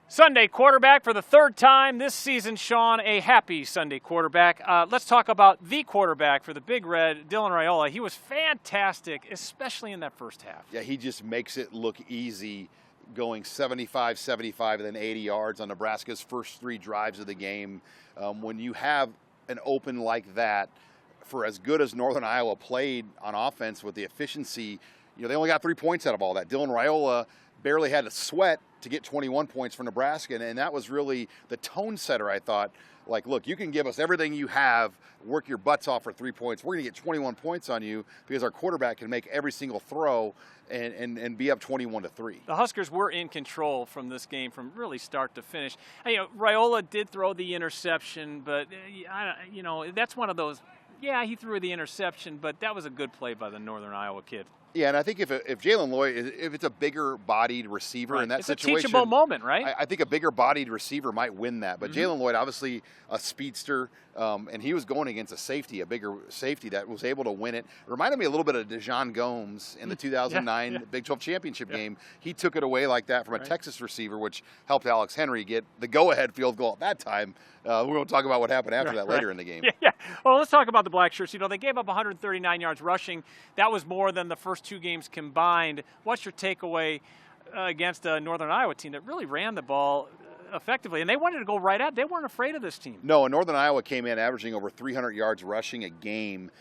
Sunday quarterback for the third time this season, Sean. A happy Sunday quarterback. Let's talk about the quarterback for the Big Red, Dylan Raiola. He was fantastic, especially in that first half. Yeah, he just makes it look easy, going 75, 75, and then 80 yards on Nebraska's first three drives of the game. When you have an open like that, for as good as Northern Iowa played on offense with the efficiency, they only got 3 points out of all that. Dylan Raiola barely had to sweat to get 21 points for Nebraska, and that was really the tone setter, I thought. Like, look, you can give us everything you have, work your butts off for 3 points. We're going to get 21 points on you because our quarterback can make every single throw and be up 21-3. The Huskers were in control from this game from really start to finish. Raiola did throw the interception, but, that's one of those, yeah, he threw the interception, but that was a good play by the Northern Iowa kid. Yeah, and I think if Jalen Lloyd, if it's a bigger-bodied receiver right. in that it's situation, it's a teachable moment, right? I think a bigger-bodied receiver might win that. But Jalen Lloyd, obviously a speedster, and he was going against a safety, a bigger safety that was able to win it. It reminded me a little bit of DeJon Gomes in the 2009 Big 12 championship game. He took it away like that from a Texas receiver, which helped Alex Henry get the go-ahead field goal at that time. We're going to talk about what happened after that later in the game. Yeah. Well, let's talk about the Black Shirts. They gave up 139 yards rushing. That was more than the first two games combined. What's your takeaway against a Northern Iowa team that really ran the ball effectively, and they wanted to go right at it? They weren't afraid of this team. No, Northern Iowa came in averaging over 300 yards rushing a game.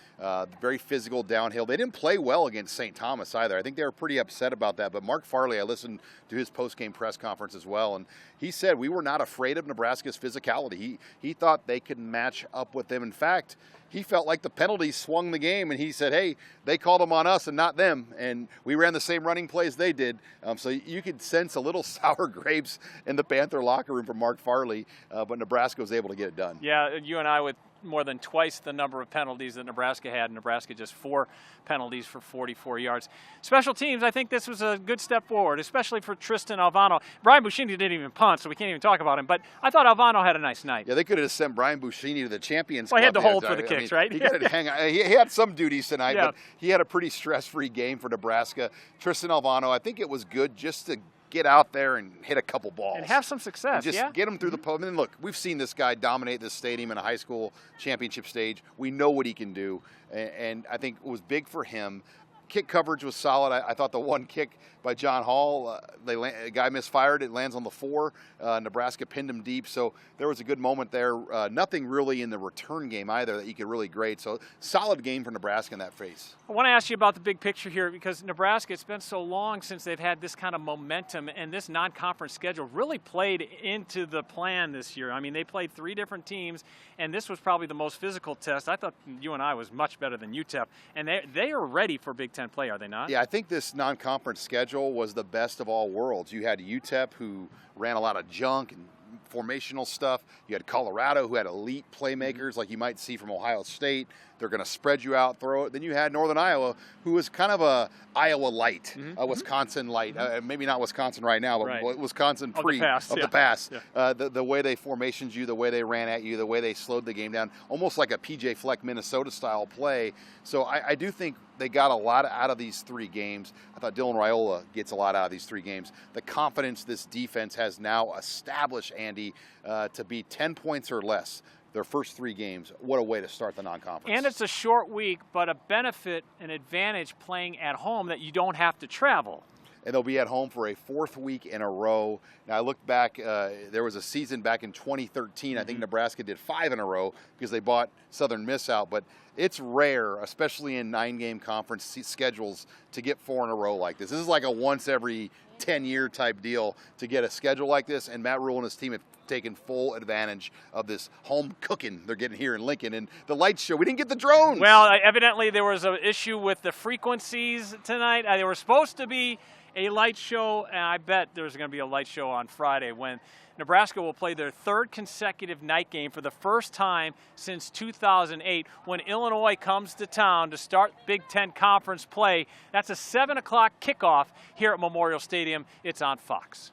Very physical downhill. They didn't play well against St. Thomas either. I think they were pretty upset about that. But Mark Farley, I listened to his post-game press conference as well, and he said we were not afraid of Nebraska's physicality. He thought they could match up with them. In fact, he felt like the penalties swung the game, and he said, hey, they called them on us and not them, and we ran the same running plays they did. So you could sense a little sour grapes in the Panther locker room from Mark Farley, but Nebraska was able to get it done. Yeah, UNI with more than twice the number of penalties that Nebraska had. Nebraska just 4 penalties for 44 yards. Special teams, I think this was a good step forward, especially for Tristan Alvano. Brian Buschini didn't even punt, so we can't even talk about him, but I thought Alvano had a nice night. Yeah, they could have sent Brian Buschini to the Champions Club. Well, he had to hold for the kicks, right? He got to hang out. He had some duties tonight, but he had a pretty stress-free game for Nebraska. Tristan Alvano, I think it was good just to get out there and hit a couple balls. And have some success, and just get him through the post. I mean, look, we've seen this guy dominate this stadium in a high school championship stage. We know what he can do, and I think it was big for him. Kick coverage was solid. I thought the one kick by John Hall, a guy misfired. It lands on the 4. Nebraska pinned him deep. So there was a good moment there. Nothing really in the return game either that you could really grade. So solid game for Nebraska in that phase. I want to ask you about the big picture here because Nebraska, it's been so long since they've had this kind of momentum, and this non-conference schedule really played into the plan this year. I mean, they played 3 different teams, and this was probably the most physical test. I thought UNI was much better than UTEP, and they are ready for Big Ten play, are they not? Yeah, I think this non-conference schedule was the best of all worlds. You had UTEP, who ran a lot of junk and formational stuff. You had Colorado, who had elite playmakers like you might see from Ohio State. They're going to spread you out, throw it. Then you had Northern Iowa, who was kind of a Iowa light, a Wisconsin light. Maybe not Wisconsin right now, but Wisconsin pre of the past. Yeah. The way they formations you, the way they ran at you, the way they slowed the game down, almost like a PJ Fleck Minnesota style play. So I do think they got a lot out of these 3 games. I thought Dylan Raiola gets a lot out of these 3 games. The confidence this defense has now established, Andy, to be 10 points or less their first 3 games. What a way to start the non-conference. And it's a short week, but a benefit, an advantage playing at home that you don't have to travel. And they'll be at home for a 4th week in a row. Now, I looked back, there was a season back in 2013. I think Nebraska did 5 in a row because they bought Southern Miss out. But it's rare, especially in 9-game conference schedules, to get 4 in a row like this. This is like a once every 10-year type deal to get a schedule like this. And Matt Rule and his team have taken full advantage of this home cooking they're getting here in Lincoln. And the light show, we didn't get the drones. Well, evidently there was an issue with the frequencies tonight. They were supposed to be a light show, and I bet there's going to be a light show on Friday when Nebraska will play their 3rd consecutive night game for the first time since 2008 when Illinois comes to town to start Big Ten Conference play. That's a 7 o'clock kickoff here at Memorial Stadium. It's on Fox.